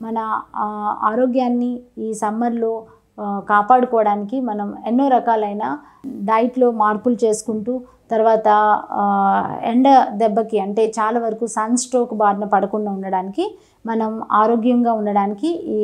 మన ఆరోగ్యాన్ని ఈ సమ్మర్లో కాపాడుకోవడానికి మనం ఎన్నో రకాలైన డైట్లో మార్పులు చేసుకుంటూ తర్వాత ఎండ దెబ్బకి అంటే చాలా వరకు సన్ స్ట్రోక్ బారిన పడకుండా ఉండడానికి మనం ఆరోగ్యంగా ఉండడానికి ఈ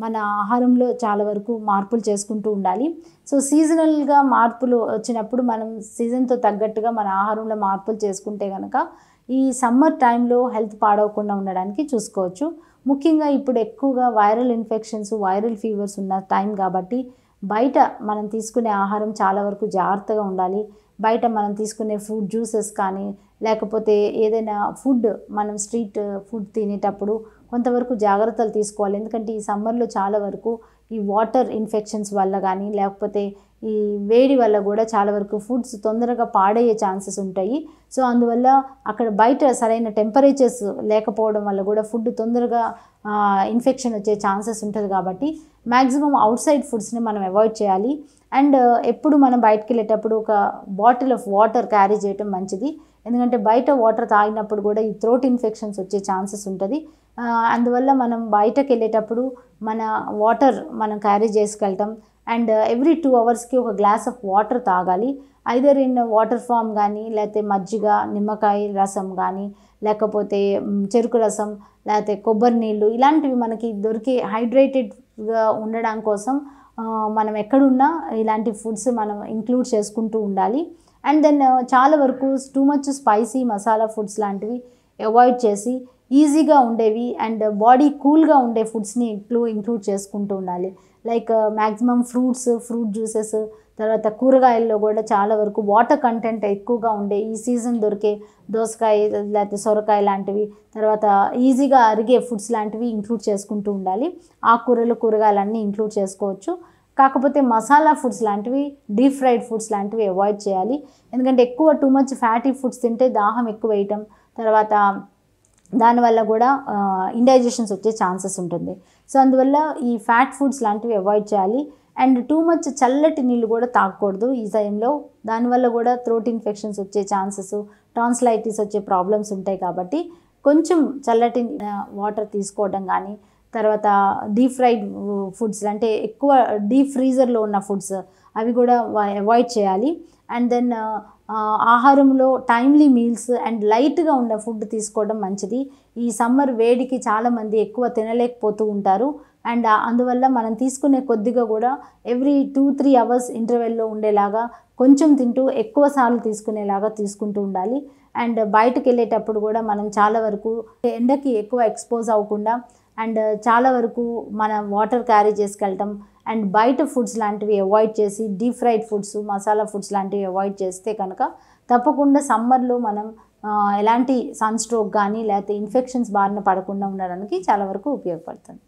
మన ఆహారంలో చాలా వరకు మార్పులు చేసుకుంటూ ఉండాలి. సో సీజనల్గా మార్పులు వచ్చినప్పుడు మనం సీజన్తో తగ్గట్టుగా మన ఆహారంలో మార్పులు చేసుకుంటే కనుక ఈ సమ్మర్ టైంలో హెల్త్ పాడవకుండా ఉండడానికి చూసుకోవచ్చు. ముఖ్యంగా ఇప్పుడు ఎక్కువగా వైరల్ ఇన్ఫెక్షన్స్ వైరల్ ఫీవర్స్ ఉన్న టైం కాబట్టి బయట మనం తీసుకునే ఆహారం చాలా వరకు జాగ్రత్తగా ఉండాలి. బయట మనం తీసుకునే ఫ్రూట్ జ్యూసెస్ కానీ లేకపోతే ఏదైనా ఫుడ్ మనం స్ట్రీట్ ఫుడ్ తినేటప్పుడు కొంతవరకు జాగ్రత్తలు తీసుకోవాలి. ఎందుకంటే ఈ సమ్మర్లో చాలా వరకు ఈ వాటర్ ఇన్ఫెక్షన్స్ వల్ల కానీ లేకపోతే ఈ వేడి వల్ల కూడా చాలా వరకు ఫుడ్స్ తొందరగా పాడయ్యే ఛాన్సెస్ ఉంటాయి. సో అందువల్ల అక్కడ బయట సరైన టెంపరేచర్స్ లేకపోవడం వల్ల కూడా ఫుడ్ తొందరగా ఇన్ఫెక్షన్ వచ్చే ఛాన్సెస్ ఉంటుంది. కాబట్టి మ్యాక్సిమం అవుట్ సైడ్ ఫుడ్స్ని మనం అవాయిడ్ చేయాలి. అండ్ ఎప్పుడు మనం బయటకు వెళ్ళేటప్పుడు ఒక బాటిల్ ఆఫ్ వాటర్ క్యారీ చేయడం మంచిది. ఎందుకంటే బయట వాటర్ తాగినప్పుడు కూడా ఈ థ్రోట్ ఇన్ఫెక్షన్స్ వచ్చే ఛాన్సెస్ ఉంటుంది. అందువల్ల మనం బయటకు వెళ్ళేటప్పుడు మన వాటర్ మనం క్యారీ చేసుకెళ్ళటం అండ్ ఎవ్రీ 2 అవర్స్కి ఒక గ్లాస్ ఆఫ్ వాటర్ తాగాలి. ఐదర్ ఇన్ వాటర్ ఫామ్ కానీ లేకపోతే మజ్జిగ నిమ్మకాయ రసం కానీ లేకపోతే చెరుకు రసం లేకపోతే కొబ్బరి నీళ్ళు ఇలాంటివి మనకి దొరికే హైడ్రేటెడ్గా ఉండడం కోసం మనం ఎక్కడున్నా ఇలాంటి ఫుడ్స్ మనం ఇంక్లూడ్ చేసుకుంటూ ఉండాలి. అండ్ దెన్ చాలా వరకు too much spicy masala foods లాంటివి అవాయిడ్ చేసి ఈజీగా ఉండేవి అండ్ బాడీ కూల్గా ఉండే ఫుడ్స్ని ఇంక్లూడ్ చేసుకుంటూ ఉండాలి. లైక్ మ్యాక్సిమం ఫ్రూట్ జ్యూసెస్ తర్వాత కూరగాయల్లో కూడా చాలా వరకు వాటర్ కంటెంట్ ఎక్కువగా ఉండే ఈ సీజన్ దొరికే దోసకాయ లేకపోతే సొరకాయ లాంటివి తర్వాత ఈజీగా అరిగే ఫుడ్స్ లాంటివి ఇంక్లూడ్ చేసుకుంటూ ఉండాలి. ఆకుకూరలు కూరగాయలన్నీ ఇంక్లూడ్ చేసుకోవచ్చు. కాకపోతే మసాలా ఫుడ్స్ లాంటివి డీప్ ఫ్రైడ్ ఫుడ్స్ లాంటివి అవాయిడ్ చేయాలి. ఎందుకంటే ఎక్కువ టూ మచ్ ఫ్యాటీ ఫుడ్స్ తింటే దాహం ఎక్కువ వేయటం తర్వాత దానివల్ల కూడా ఇండైజెషన్స్ వచ్చే ఛాన్సెస్ ఉంటుంది. సో అందువల్ల ఈ ఫ్యాట్ ఫుడ్స్ లాంటివి అవాయిడ్ చేయాలి. అండ్ టూ మచ్ చల్లటి నీళ్ళు కూడా తాగకూడదు ఈ టైంలో. దానివల్ల కూడా థ్రోట్ ఇన్ఫెక్షన్స్ వచ్చే ఛాన్సెస్ టాన్సిలైటిస్ వచ్చే ప్రాబ్లమ్స్ ఉంటాయి. కాబట్టి కొంచెం చల్లటి వాటర్ తీసుకోవడం కానీ తర్వాత డీప్ ఫ్రైడ్ ఫుడ్స్ అంటే ఎక్కువ డీప్ ఫ్రీజర్లో ఉన్న ఫుడ్స్ అవి కూడా అవాయిడ్ చేయాలి. అండ్ దెన్ ఆహారంలో టైమ్లీ మీల్స్ అండ్ లైట్గా ఉన్న ఫుడ్ తీసుకోవడం మంచిది. ఈ సమ్మర్ వేడికి చాలామంది ఎక్కువ తినలేకపోతూ ఉంటారు. అండ్ అందువల్ల మనం తీసుకునే కొద్దిగా కూడా ఎవ్రీ 2-3 అవర్స్ ఇంటర్వెల్లో ఉండేలాగా కొంచెం తింటూ ఎక్కువ సార్లు తీసుకునేలాగా తీసుకుంటూ ఉండాలి. అండ్ బయటకు వెళ్ళేటప్పుడు కూడా మనం చాలా వరకు ఎండకి ఎక్కువ ఎక్స్పోజ్ అవ్వకుండా అండ్ చాలా వరకు మన వాటర్ క్యారీ చేసుకెళ్ళటం అండ్ బయట ఫుడ్స్ లాంటివి అవాయిడ్ చేసి deep fried foods masala foods లాంటివి అవాయిడ్ చేస్తే కనుక తప్పకుండా సమ్మర్లో మనం ఎలాంటి సన్ స్ట్రోక్ కానీ లేకపోతే ఇన్ఫెక్షన్స్ బారిన పడకుండా ఉండడానికి చాలా వరకు ఉపయోగపడుతుంది.